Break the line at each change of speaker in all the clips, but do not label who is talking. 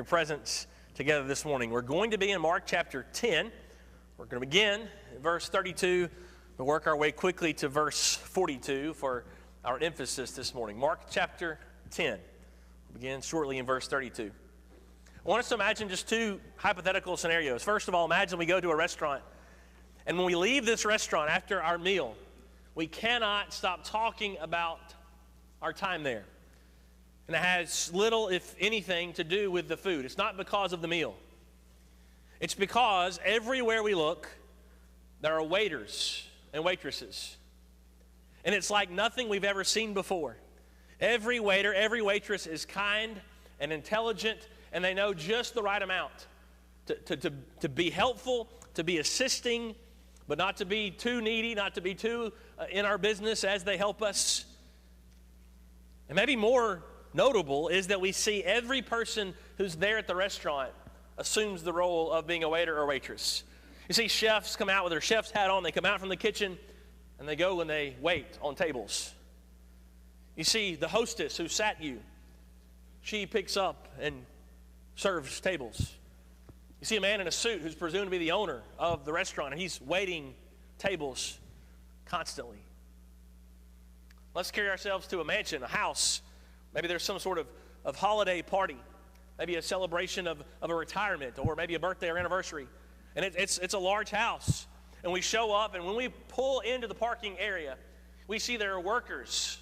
Your presence together this morning. We're going to be in Mark chapter 10. We're going to begin at verse 32. We'll work our way quickly to verse 42 for our emphasis this morning. Mark chapter 10. We'll begin shortly in verse 32. I want us to imagine just two hypothetical scenarios. First of all, imagine we go to a restaurant, and when we leave this restaurant after our meal, we cannot stop talking about our time there. And it has little, if anything, to do with the food. It's not because of the meal. It's because everywhere we look, there are waiters and waitresses. And it's like nothing we've ever seen before. Every waiter, every waitress is kind and intelligent, and they know just the right amount to be helpful, to be assisting, but not to be too needy, not to be too in our business as they help us. And maybe more notable is that we see every person who's there at the restaurant assumes the role of being a waiter or waitress. You see chefs come out with their chef's hat on. They come out from the kitchen, and they go and they wait on tables. You see the hostess who sat you. She picks up and serves tables. You see a man in a suit who's presumed to be the owner of the restaurant, and he's waiting tables constantly. Let's carry ourselves to a mansion, a house. Maybe there's some sort of holiday party, maybe a celebration of a retirement, or maybe a birthday or anniversary. And it's a large house. And we show up, and when we pull into the parking area, we see there are workers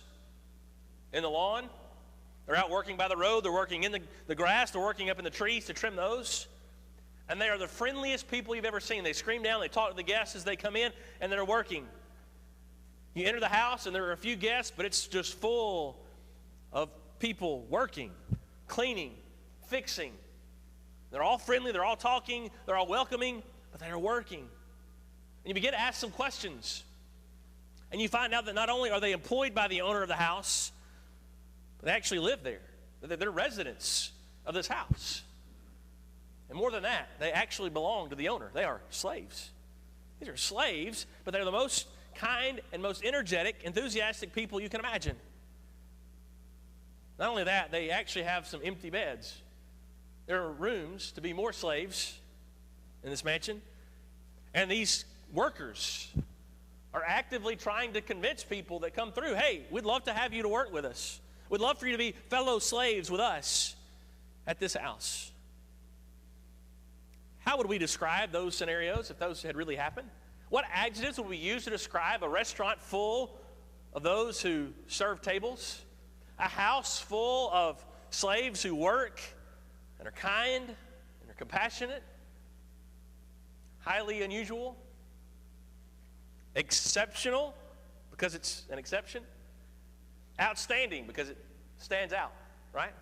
in the lawn. They're out working by the road. They're working in the grass. They're working up in the trees to trim those. And they are the friendliest people you've ever seen. They scream down. They talk to the guests as they come in, and they're working. You enter the house, and there are a few guests, but it's just full of people working, cleaning, fixing. They're all friendly, they're all talking, they're all welcoming, but they're working. And you begin to ask some questions. And you find out that not only are they employed by the owner of the house, but they actually live there. They're residents of this house. And more than that, they actually belong to the owner. They are slaves. These are slaves, but they're the most kind and most energetic, enthusiastic people you can imagine. Not only that, they actually have some empty beds. There are rooms to be more slaves in this mansion. And these workers are actively trying to convince people that come through, hey, we'd love to have you to work with us. We'd love for you to be fellow slaves with us at this house. How would we describe those scenarios if those had really happened? What adjectives would we use to describe a restaurant full of those who serve tables? A house full of slaves who work and are kind and are compassionate, highly unusual, exceptional because it's an exception, outstanding because it stands out, right?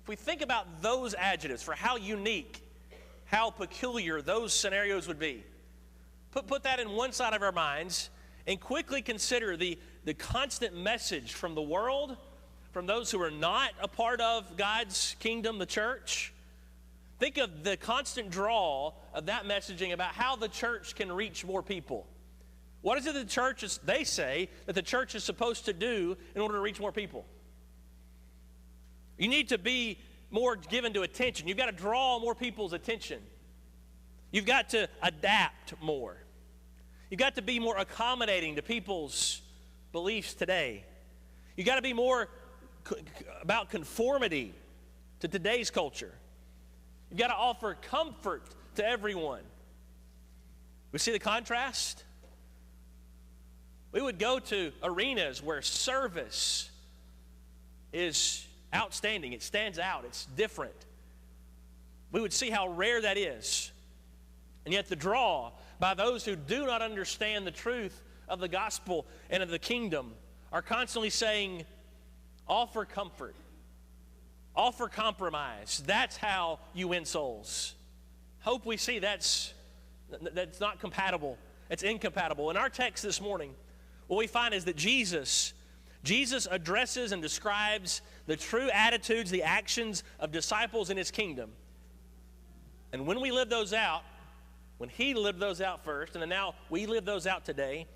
If we think about those adjectives for how unique, how peculiar those scenarios would be, put that in one side of our minds and quickly consider the constant message from the world, from those who are not a part of God's kingdom, the church. Think of the constant draw of that messaging about how the church can reach more people. What is it that the church is, they say, that the church is supposed to do in order to reach more people? You need to be more given to attention. You've got to draw more people's attention. You've got to adapt more. You've got to be more accommodating to people's beliefs today. You've got to be more about conformity to today's culture. You've got to offer comfort to everyone. We see the contrast? We would go to arenas where service is outstanding. It stands out. It's different. We would see how rare that is. And yet the draw by those who do not understand the truth of the gospel and of the kingdom are constantly saying, offer comfort, offer compromise. That's how you win souls. Hope we see that's not compatible. It's incompatible. In our text this morning, what we find is that Jesus addresses and describes the true attitudes, the actions of disciples in his kingdom. And when we live those out, when he lived those out first, and then now we live those out today,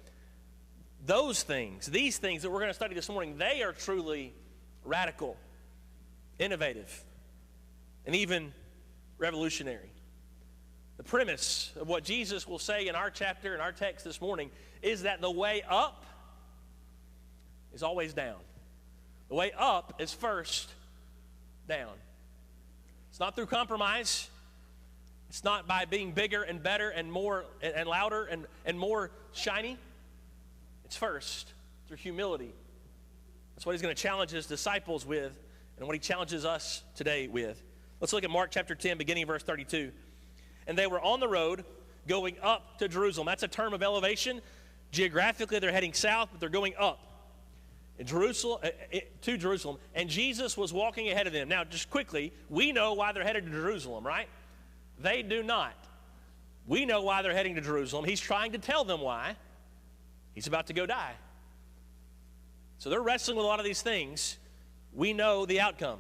those things, these things that we're going to study this morning, they are truly radical. innovative, and even revolutionary. The premise of what Jesus will say in our chapter, in our text this morning, is that the way up is always down. The way up is first down. It's not through compromise. It's not by being bigger and better and more and louder and more shiny. It's first through humility. That's what he's going to challenge his disciples with and what he challenges us today with. Let's look at Mark chapter 10, beginning verse 32. And they were on the road going up to Jerusalem. That's a term of elevation. Geographically, they're heading south, but they're going up to Jerusalem. And Jesus was walking ahead of them. Now, just quickly, we know why they're headed to Jerusalem, right? They do not. We know why they're heading to Jerusalem. He's trying to tell them why. He's about to go die. So they're wrestling with a lot of these things. We know the outcome.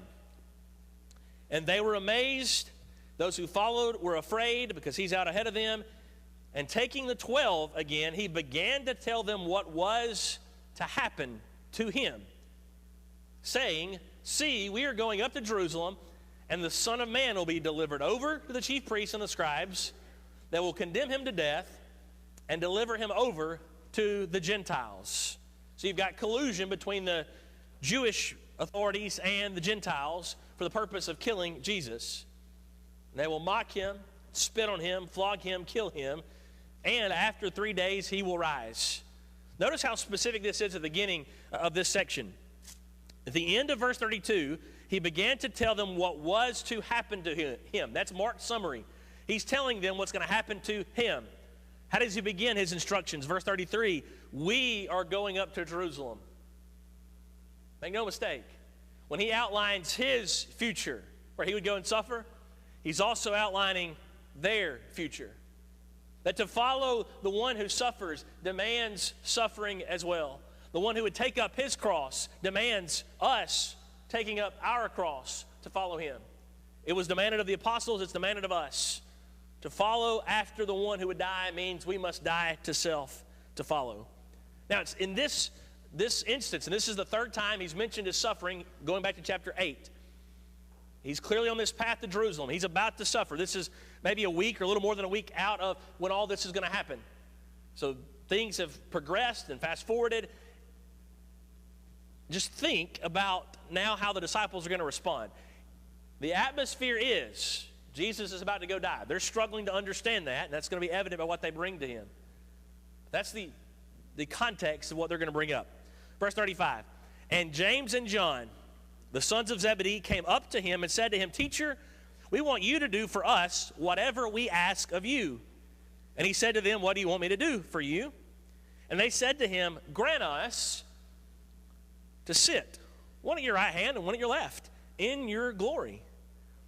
And they were amazed. Those who followed were afraid because he's out ahead of them. And taking the 12 again, he began to tell them what was to happen to him, saying, "See, we are going up to Jerusalem, and the Son of Man will be delivered over to the chief priests and the scribes. They will condemn him to death and deliver him over to the Gentiles." So you've got collusion between the Jewish authorities and the Gentiles for the purpose of killing Jesus. They will mock him, spit on him, flog him, kill him, and after 3 days he will rise. Notice how specific this is at the beginning of this section. At the end of verse 32, he began to tell them what was to happen to him. That's Mark's summary. He's telling them what's going to happen to him. How does he begin his instructions? Verse 33, we are going up to Jerusalem. Make no mistake. When he outlines his future, where he would go and suffer, he's also outlining their future. That to follow the one who suffers demands suffering as well. The one who would take up his cross demands us taking up our cross to follow him. It was demanded of the apostles, it's demanded of us. To follow after the one who would die means we must die to self to follow. Now, it's in this instance, and this is the third time he's mentioned his suffering, going back to chapter 8. He's clearly on this path to Jerusalem. He's about to suffer. This is maybe a week or a little more than a week out of when all this is going to happen. So things have progressed and fast-forwarded. Just think about now how the disciples are going to respond. The atmosphere is Jesus is about to go die. They're struggling to understand that, and that's going to be evident by what they bring to him. That's the context of what they're going to bring up. Verse 35, and James and John, the sons of Zebedee, came up to him and said to him, "Teacher, we want you to do for us whatever we ask of you." And he said to them, "What do you want me to do for you?" And they said to him, "Grant us to sit, one at your right hand and one at your left, in your glory."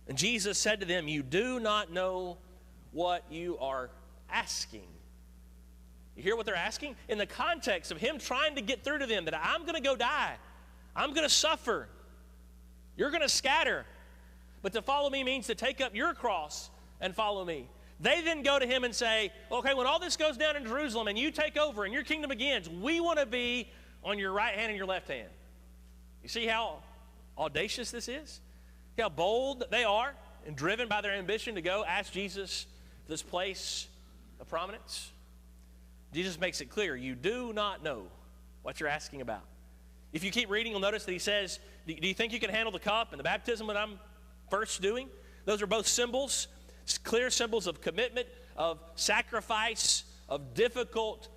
And Jesus said to them, "You do not know what you are asking." You hear what they're asking? In the context of him trying to get through to them that I'm going to go die. I'm going to suffer. You're going to scatter. But to follow me means to take up your cross and follow me. They then go to him and say, okay, when all this goes down in Jerusalem and you take over and your kingdom begins, we want to be on your right hand and your left hand. You see how audacious this is? How bold they are and driven by their ambition to go ask Jesus for this place of prominence. Jesus makes it clear, you do not know what you're asking about. If you keep reading, you'll notice that he says, do you think you can handle the cup and the baptism that I'm first doing? Those are both symbols, clear symbols of commitment, of sacrifice, of difficult,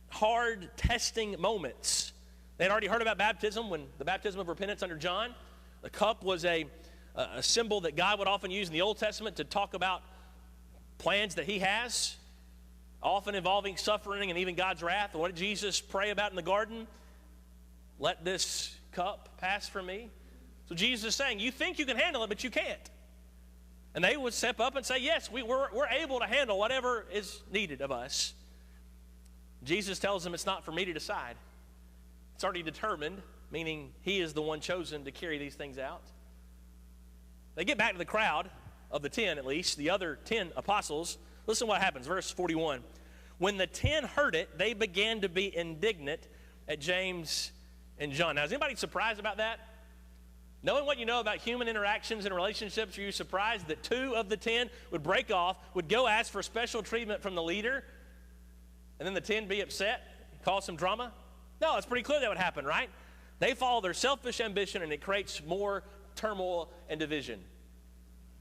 hard testing moments. They had already heard about baptism when the baptism of repentance under John. The cup was a symbol that God would often use in the Old Testament to talk about plans that he has, often involving suffering and even God's wrath. What did Jesus pray about in the garden? Let this cup pass from me. So Jesus is saying, you think you can handle it, but you can't. And they would step up and say, yes, we're able to handle whatever is needed of us. Jesus tells them it's not for me to decide. It's already determined, meaning he is the one chosen to carry these things out. They get back to the crowd of the 10 at least, the other 10 apostles. Listen what happens, verse 41. When the 10 heard it, they began to be indignant at James and John. Now, is anybody surprised about that? Knowing what you know about human interactions and relationships, are you surprised that 2 of the 10 would break off, would go ask for special treatment from the leader, and then the 10 be upset, cause some drama? No, it's pretty clear that would happen, right? They follow their selfish ambition, and it creates more turmoil and division.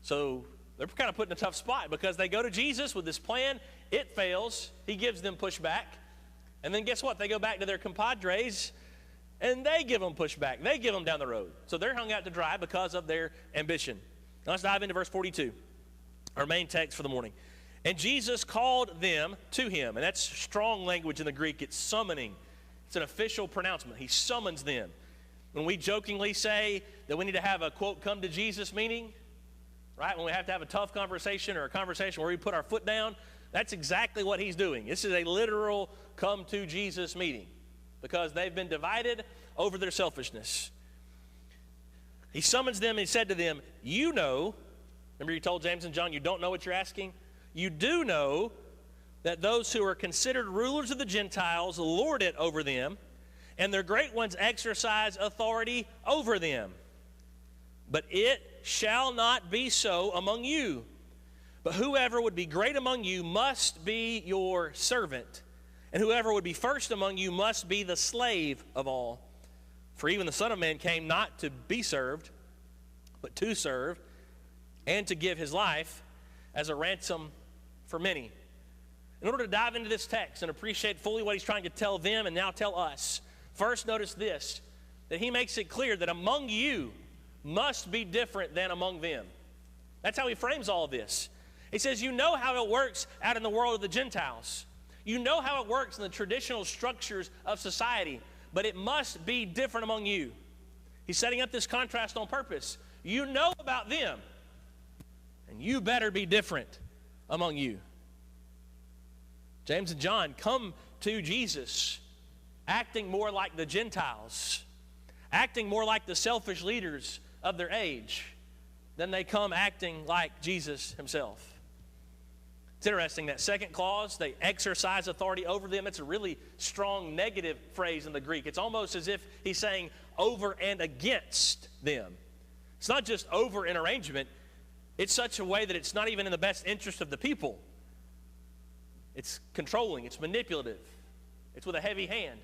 So they're kind of put in a tough spot because they go to Jesus with this plan. It fails. He gives them pushback. And then guess what? They go back to their compadres, and they give them pushback. They give them down the road. So they're hung out to dry because of their ambition. Now let's dive into verse 42, our main text for the morning. And Jesus called them to him. And that's strong language in the Greek. It's summoning. It's an official pronouncement. He summons them. When we jokingly say that we need to have a, quote, come to Jesus meeting, right? When we have to have a tough conversation or a conversation where we put our foot down, that's exactly what he's doing. This is a literal come to Jesus meeting because they've been divided over their selfishness. He summons them and he said to them, you know, remember you told James and John you don't know what you're asking? You do know that those who are considered rulers of the Gentiles lord it over them, and their great ones exercise authority over them. But it shall not be so among you. But whoever would be great among you must be your servant, and whoever would be first among you must be the slave of all. For even the Son of Man came not to be served, but to serve, and to give his life as a ransom for many. In order to dive into this text and appreciate fully what he's trying to tell them and now tell us, first notice this, that he makes it clear that among you must be different than among them. That's how he frames all of this. He says, you know how it works out in the world of the Gentiles. You know how it works in the traditional structures of society, but it must be different among you. He's setting up this contrast on purpose. You know about them, and you better be different among you. James and John come to Jesus acting more like the Gentiles, acting more like the selfish leaders of their age than they come acting like Jesus himself. It's interesting, that second clause, they exercise authority over them. It's a really strong negative phrase in the Greek. It's almost as if he's saying over and against them. It's not just over in arrangement. It's such a way that it's not even in the best interest of the people. It's controlling. It's manipulative. It's with a heavy hand.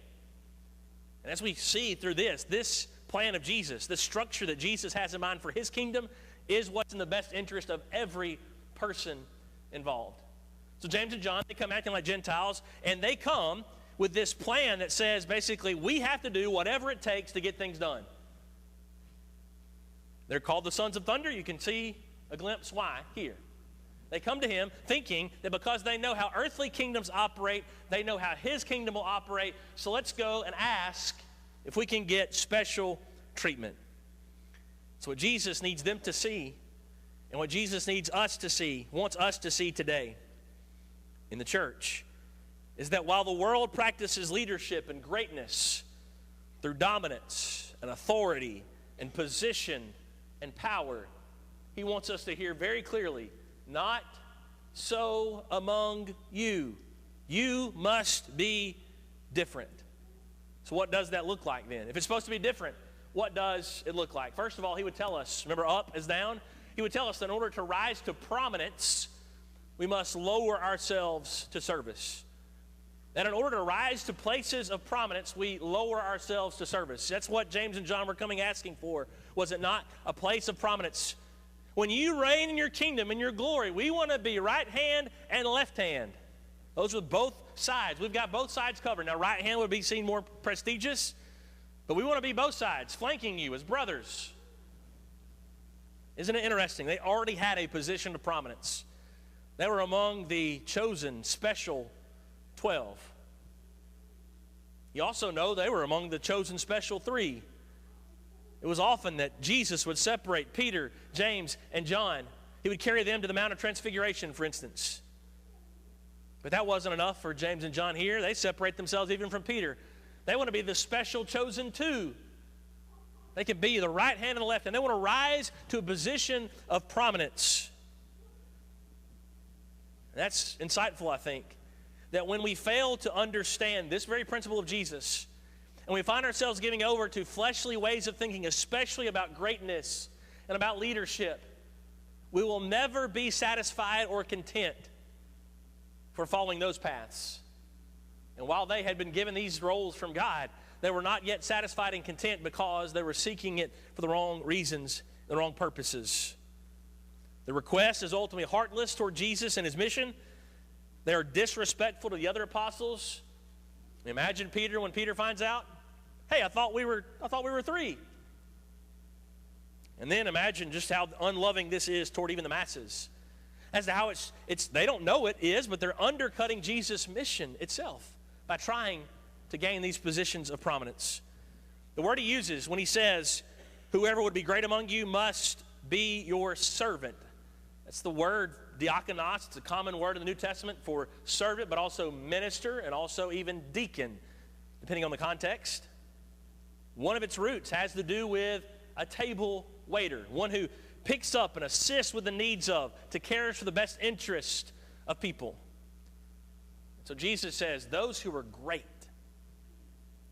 And as we see through this plan of Jesus, this structure that Jesus has in mind for his kingdom is what's in the best interest of every person involved. So James and John, they come acting like Gentiles, and they come with this plan that says basically we have to do whatever it takes to get things done. They're called the sons of thunder. You can see a glimpse why here. They come to him thinking that because they know how earthly kingdoms operate, they know how his kingdom will operate, so let's go and ask if we can get special treatment. So what Jesus needs them to see, and what Jesus needs us to see, wants us to see today in the church, is that while the world practices leadership and greatness through dominance and authority and position and power, he wants us to hear very clearly, not so among you. You must be different. So what does that look like then? If it's supposed to be different, what does it look like? First of all, he would tell us, remember up is down? He would tell us that in order to rise to prominence, we must lower ourselves to service. That in order to rise to places of prominence, we lower ourselves to service. That's what James and John were coming asking for, was it not? A place of prominence. When you reign in your kingdom, in your glory, we want to be right hand and left hand. Those are both sides. We've got both sides covered. Now, right hand would be seen more prestigious, but we want to be both sides, flanking you as brothers. Isn't it interesting? They already had a position of prominence. They were among the chosen special 12. You also know they were among the chosen special 3. It was often that Jesus would separate Peter, James, and John. He would carry them to the Mount of Transfiguration, for instance. But that wasn't enough for James and John here. They separate themselves even from Peter. They want to be the special chosen 2. They can be the right hand and the left hand. They want to rise to a position of prominence. That's insightful, I think, that when we fail to understand this very principle of Jesus, and we find ourselves giving over to fleshly ways of thinking, especially about greatness and about leadership, we will never be satisfied or content for following those paths. And while they had been given these roles from God, they were not yet satisfied and content because they were seeking it for the wrong reasons, the wrong purposes. The request is ultimately heartless toward Jesus and his mission. They are disrespectful to the other apostles. Imagine Peter when Peter finds out, hey, I thought we were three. And then imagine just how unloving this is toward even the masses. As to how it's they don't know it is, but they're undercutting Jesus' mission itself by trying to gain these positions of prominence. The word he uses when he says, whoever would be great among you must be your servant. That's the word diakonos. It's a common word in the New Testament for servant, but also minister and also even deacon, depending on the context. One of its roots has to do with a table waiter, one who picks up and assists with the needs of, to care for the best interest of people. So Jesus says, those who are great,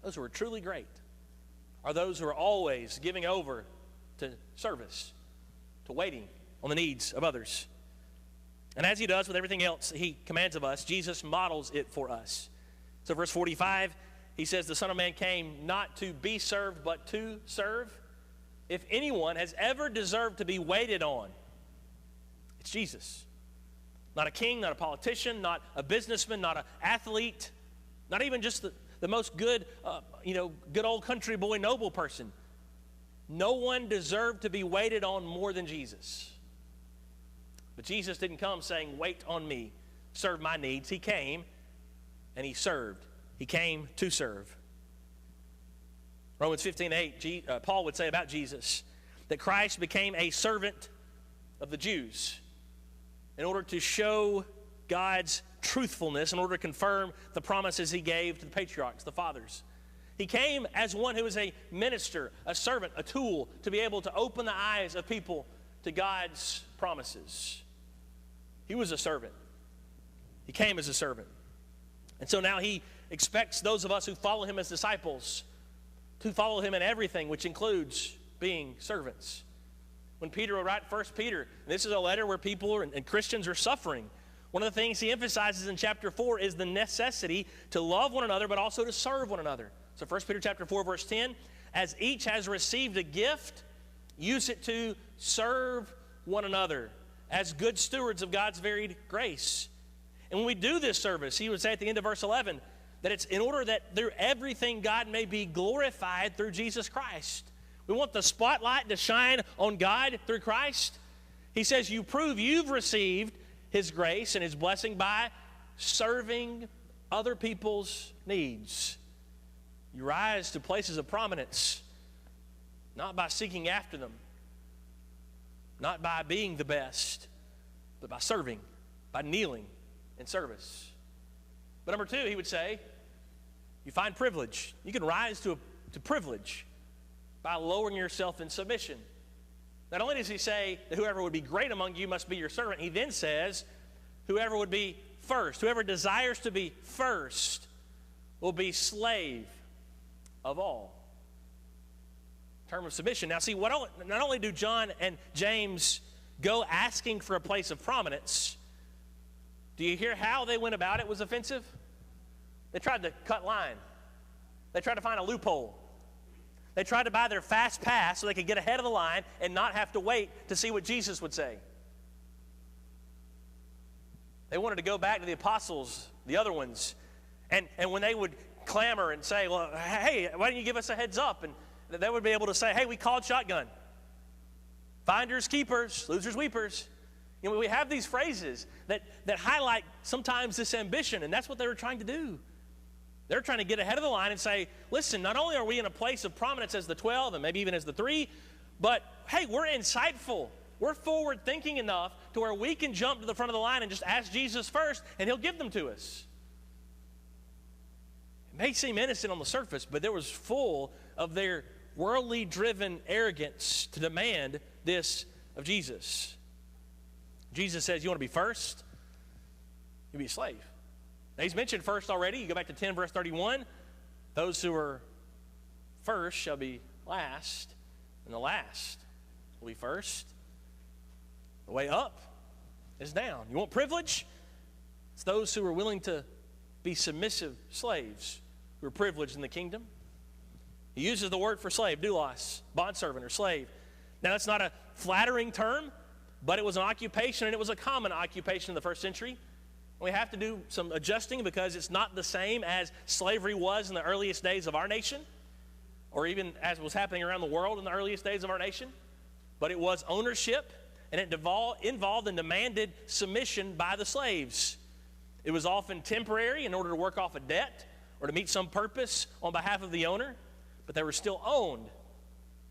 those who are truly great, are those who are always giving over to service, to waiting on the needs of others. And as he does with everything else he commands of us, Jesus models it for us. So verse 45, he says, the Son of Man came not to be served, but to serve. If anyone has ever deserved to be waited on, it's Jesus. Not a king, not a politician, not a businessman, not an athlete, not even just the most good, good old country boy noble person. No one deserved to be waited on more than Jesus. But Jesus didn't come saying, wait on me, serve my needs. He came and he served. He came to serve. Romans 15:8, Paul would say about Jesus that Christ became a servant of the Jews in order to show God's truthfulness, in order to confirm the promises he gave to the patriarchs, the fathers. He came as one who is a minister, a servant, a tool to be able to open the eyes of people to God's promises. He was a servant. He came as a servant. And so now he expects those of us who follow him as disciples to follow him in everything, which includes being servants. When Peter will write 1 Peter, and this is a letter where people and Christians are suffering, one of the things he emphasizes in chapter 4 is the necessity to love one another, but also to serve one another. So 1 Peter chapter 4, verse 10, as each has received a gift, use it to serve one another as good stewards of God's varied grace. And when we do this service, he would say at the end of verse 11, that it's in order that through everything God may be glorified through Jesus Christ. We want the spotlight to shine on God through Christ. He says you prove you've received his grace and his blessing by serving other people's needs. You rise to places of prominence, not by seeking after them, not by being the best, but by serving, by kneeling in service. But number two, he would say, you find privilege. You can rise to privilege by lowering yourself in submission. Not only does he say that whoever would be great among you must be your servant, he then says, whoever would be first, whoever desires to be first will be slave of all. Term of submission. Now see, not only do John and James go asking for a place of prominence, do you hear how they went about it was offensive? They tried to cut line. They tried to find a loophole. They tried to buy their fast pass so they could get ahead of the line and not have to wait to see what Jesus would say. They wanted to go back to the apostles, the other ones, and when they would clamor and say, well, hey, why didn't you give us a heads up? And they would be able to say, hey, we called shotgun. Finders, keepers, losers, weepers. You know, we have these phrases that highlight sometimes this ambition, and that's what they were trying to do. They're trying to get ahead of the line and say, listen, not only are we in a place of prominence as the 12 and maybe even as the 3, but hey, we're insightful. We're forward thinking enough to where we can jump to the front of the line and just ask Jesus first, and he'll give them to us. It may seem innocent on the surface, but it was full of their worldly driven arrogance to demand this of Jesus. Jesus says, you want to be first? You'll be a slave. Now, he's mentioned first already. You go back to 10, verse 31. Those who are first shall be last, and the last will be first. The way up is down. You want privilege? It's those who are willing to be submissive slaves who are privileged in the kingdom. He uses the word for slave, doulos, bondservant or slave. Now, that's not a flattering term, but it was an occupation, and it was a common occupation in the first century. We have to do some adjusting because it's not the same as slavery was in the earliest days of our nation, or even as was happening around the world in the earliest days of our nation. But it was ownership, and it involved and demanded submission by the slaves. It was often temporary in order to work off a debt or to meet some purpose on behalf of the owner, but they were still owned,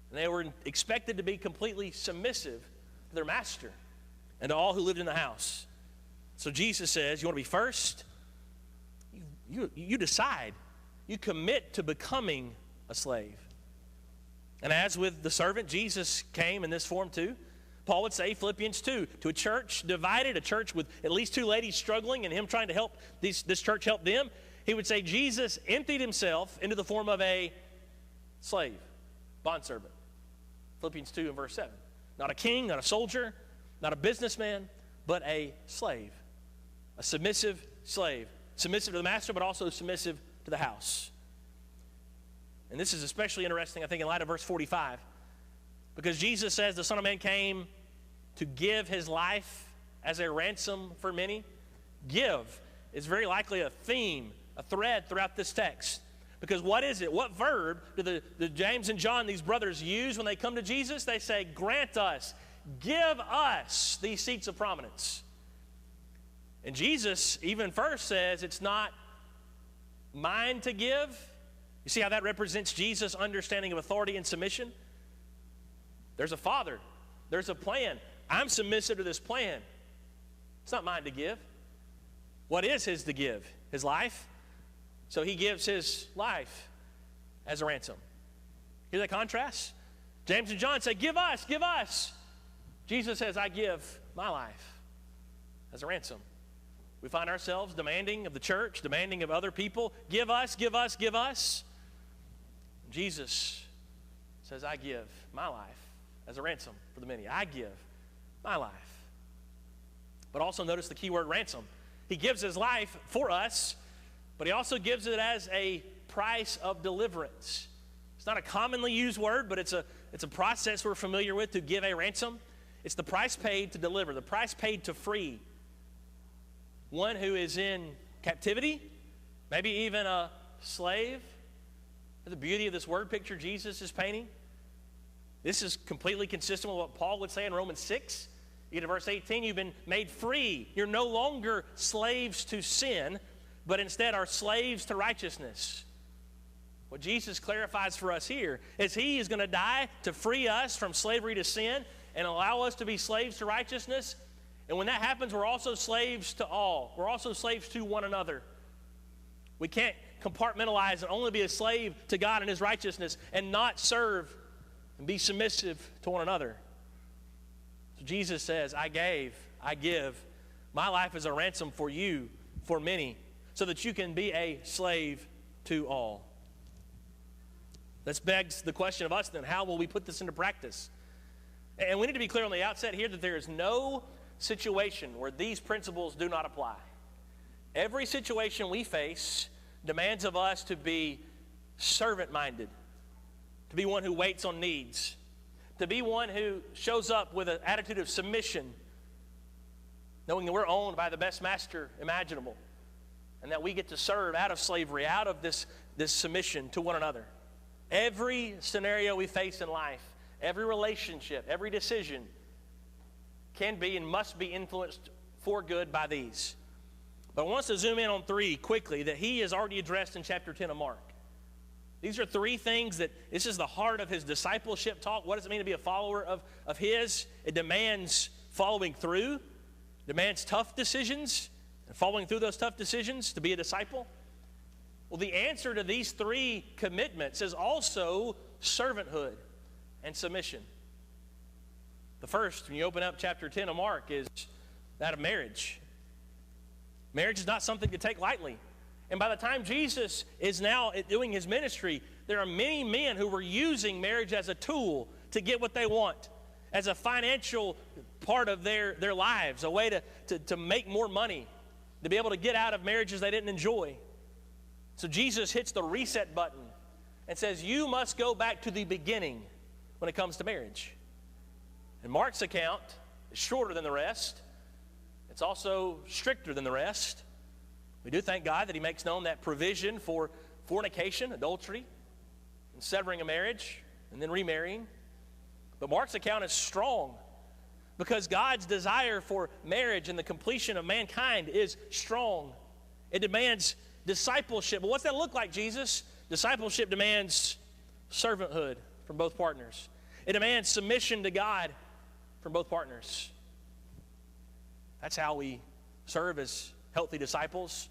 and they were expected to be completely submissive to their master and to all who lived in the house. So Jesus says, you want to be first? You decide. You commit to becoming a slave. And as with the servant, Jesus came in this form too. Paul would say, Philippians 2, to a church divided, a church with at least two ladies struggling and him trying to help this church help them. He would say Jesus emptied himself into the form of a slave, bondservant. Philippians 2 and verse 7. Not a king, not a soldier, not a businessman, but a slave. A submissive slave. Submissive to the master, but also submissive to the house. And this is especially interesting, I think, in light of verse 45. Because Jesus says the Son of Man came to give his life as a ransom for many. Give is very likely a theme, a thread throughout this text. Because what is it? What verb do the James and John, these brothers, use when they come to Jesus? They say, grant us, give us these seats of prominence. And Jesus even first says it's not mine to give. You see how that represents Jesus' understanding of authority and submission? There's a Father. There's a plan. I'm submissive to this plan. It's not mine to give. What is his to give? His life. So he gives his life as a ransom. Hear that contrast? James and John say, give us, give us. Jesus says, I give my life as a ransom. We find ourselves demanding of the church, demanding of other people, give us, give us, give us. Jesus says, I give my life as a ransom for the many. I give my life. But also notice the key word ransom. He gives his life for us, but he also gives it as a price of deliverance. It's not a commonly used word, but it's a process we're familiar with to give a ransom. It's the price paid to deliver, the price paid to free one who is in captivity, maybe even a slave. The beauty of this word picture Jesus is painting. This is completely consistent with what Paul would say in Romans 6. You get to verse 18, you've been made free. You're no longer slaves to sin, but instead are slaves to righteousness. What Jesus clarifies for us here is he is going to die to free us from slavery to sin and allow us to be slaves to righteousness. And when that happens, we're also slaves to all. We're also slaves to one another. We can't compartmentalize and only be a slave to God and his righteousness and not serve and be submissive to one another. So Jesus says, I give my life as a ransom for you, for many, so that you can be a slave to all. This begs the question of us then, how will we put this into practice? And we need to be clear on the outset here that there is no situation where these principles do not apply. Every situation we face demands of us to be servant-minded, to be one who waits on needs, to be one who shows up with an attitude of submission, knowing that we're owned by the best master imaginable, and that we get to serve out of slavery, out of this submission to one another. Every scenario we face in life, every relationship, every decision can be and must be influenced for good by these. But I want us to zoom in on three quickly that he has already addressed in chapter 10 of Mark. These are three things that, this is the heart of his discipleship talk. What does it mean to be a follower of his? It demands following through, demands tough decisions, and following through those tough decisions to be a disciple. Well, the answer to these three commitments is also servanthood and submission. The first, when you open up chapter 10 of Mark, is that of marriage. Marriage is not something to take lightly. And by the time Jesus is now doing his ministry, there are many men who were using marriage as a tool to get what they want, as a financial part of their lives, a way to make more money, to be able to get out of marriages they didn't enjoy. So Jesus hits the reset button and says, you must go back to the beginning when it comes to marriage. And Mark's account is shorter than the rest. It's also stricter than the rest. We do thank God that he makes known that provision for fornication, adultery, and severing a marriage, and then remarrying. But Mark's account is strong because God's desire for marriage and the completion of mankind is strong. It demands discipleship. But what's that look like, Jesus? Discipleship demands servanthood from both partners. It demands submission to God from both partners. That's how we serve as healthy disciples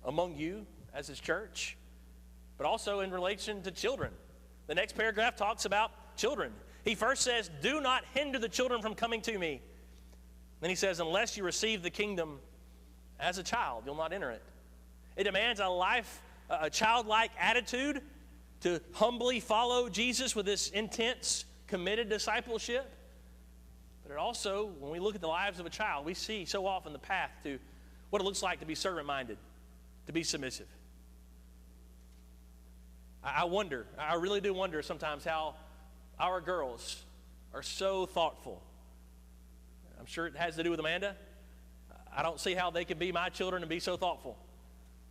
among you as his church, but also in relation to children. The next paragraph talks about children. He first says, do not hinder the children from coming to me. Then he says, unless you receive the kingdom as a child, you'll not enter it. It demands a childlike attitude to humbly follow Jesus with this intense, committed discipleship. But it also, when we look at the lives of a child, we see so often the path to what it looks like to be servant-minded, to be submissive. I really do wonder sometimes how our girls are so thoughtful. I'm sure it has to do with Amanda. I don't see how they could be my children and be so thoughtful.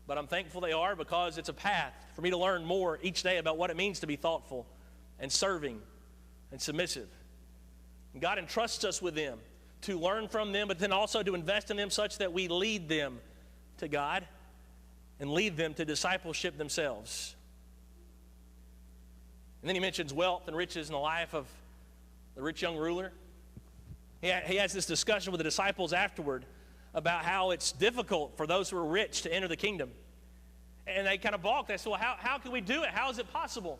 But I'm thankful they are, because it's a path for me to learn more each day about what it means to be thoughtful and serving and submissive. And God entrusts us with them to learn from them, but then also to invest in them such that we lead them to God and lead them to discipleship themselves. And then he mentions wealth and riches in the life of the rich young ruler. He has this discussion with the disciples afterward about how it's difficult for those who are rich to enter the kingdom. And they kind of balk. They say, well, how can we do it? How is it possible?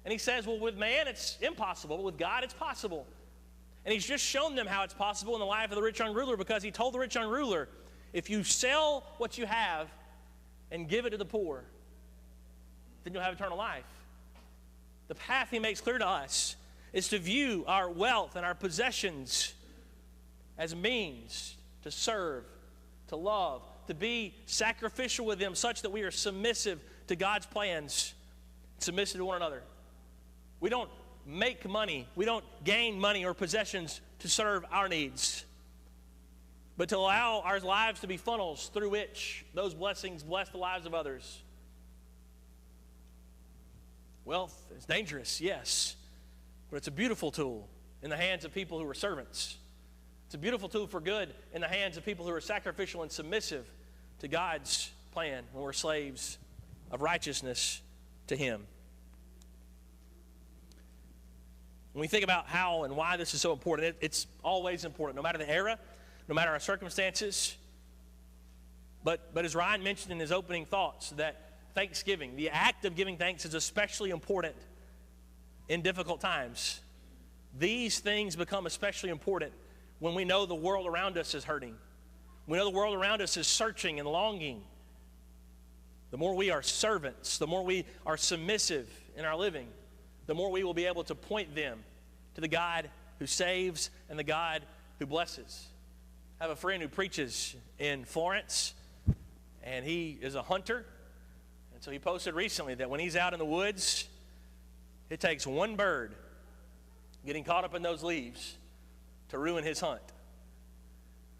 And he says, well, with man it's impossible, but with God it's possible. And he's just shown them how it's possible in the life of the rich young ruler, because he told the rich young ruler, if you sell what you have and give it to the poor, then you'll have eternal life. The path he makes clear to us is to view our wealth and our possessions as means to serve, to love, to be sacrificial with them such that we are submissive to God's plans, submissive to one another. We don't make money, we don't gain money or possessions to serve our needs, but to allow our lives to be funnels through which those blessings bless the lives of others. Wealth is dangerous, yes, but it's a beautiful tool in the hands of people who are servants. It's a beautiful tool for good in the hands of people who are sacrificial and submissive to God's plan when we're slaves of righteousness to him. When we think about how and why this is so important, it's always important, no matter the era, no matter our circumstances. But as Ryan mentioned in his opening thoughts, that Thanksgiving, the act of giving thanks, is especially important in difficult times. These things become especially important when we know the world around us is hurting. We know the world around us is searching and longing. The more we are servants, the more we are submissive in our living, the more we will be able to point them to the God who saves and the God who blesses. I have a friend who preaches in Florence, and he is a hunter. And so he posted recently that when he's out in the woods, it takes one bird getting caught up in those leaves to ruin his hunt.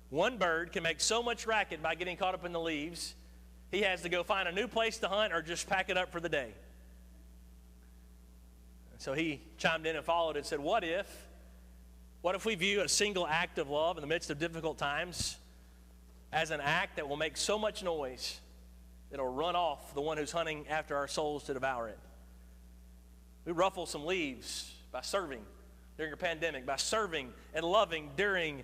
One bird can make so much racket by getting caught up in the leaves, he has to go find a new place to hunt or just pack it up for the day. And so he chimed in and followed and said, what if we view a single act of love in the midst of difficult times as an act that will make so much noise that it'll run off the one who's hunting after our souls to devour it? We ruffle some leaves by serving during a pandemic, by serving and loving during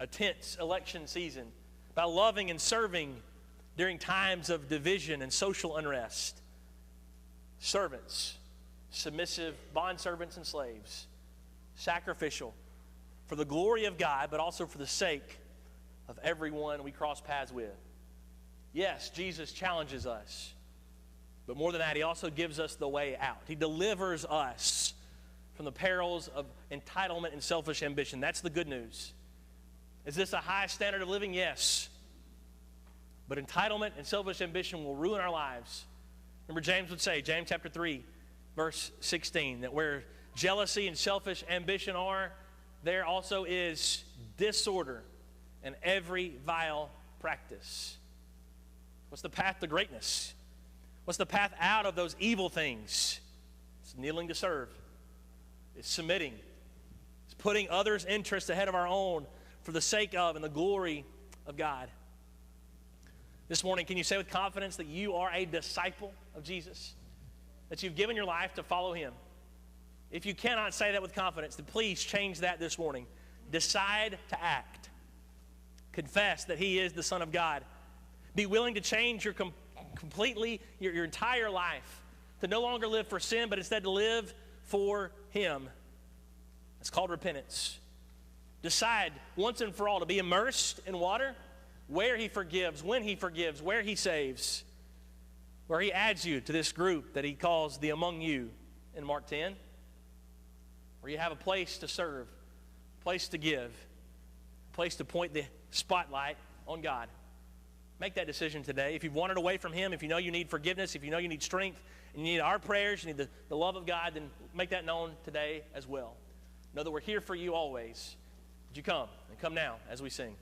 a tense election season, by loving and serving during times of division and social unrest. Servants, submissive, bondservants and slaves, sacrificial for the glory of God, but also for the sake of everyone we cross paths with. Yes, Jesus challenges us But more than that, he also gives us the way out. He delivers us from the perils of entitlement and selfish ambition. That's the good news. Is this a high standard of living? Yes. But entitlement and selfish ambition will ruin our lives. Remember, James would say, James chapter 3, verse 16, that where jealousy and selfish ambition are, there also is disorder and every vile practice. What's the path to greatness? What's the path out of those evil things? It's kneeling to serve. It's submitting. It's putting others' interests ahead of our own for the sake of and the glory of God. This morning, can you say with confidence that you are a disciple of Jesus? That you've given your life to follow him? If you cannot say that with confidence, then please change that this morning. Decide to act. Confess that he is the Son of God. Be willing to change your entire life, to no longer live for sin, but instead to live for him. It's called repentance. Decide once and for all to be immersed in water, where he forgives, when he forgives, where he saves, where he adds you to this group that he calls the among you in Mark 10, where you have a place to serve, a place to give, a place to point the spotlight on God. Make that decision today. If you've wandered away from him, if you know you need forgiveness, if you know you need strength, and you need our prayers, you need the love of God, then make that known today as well. Know that we're here for you always. Would you come? And come now as we sing.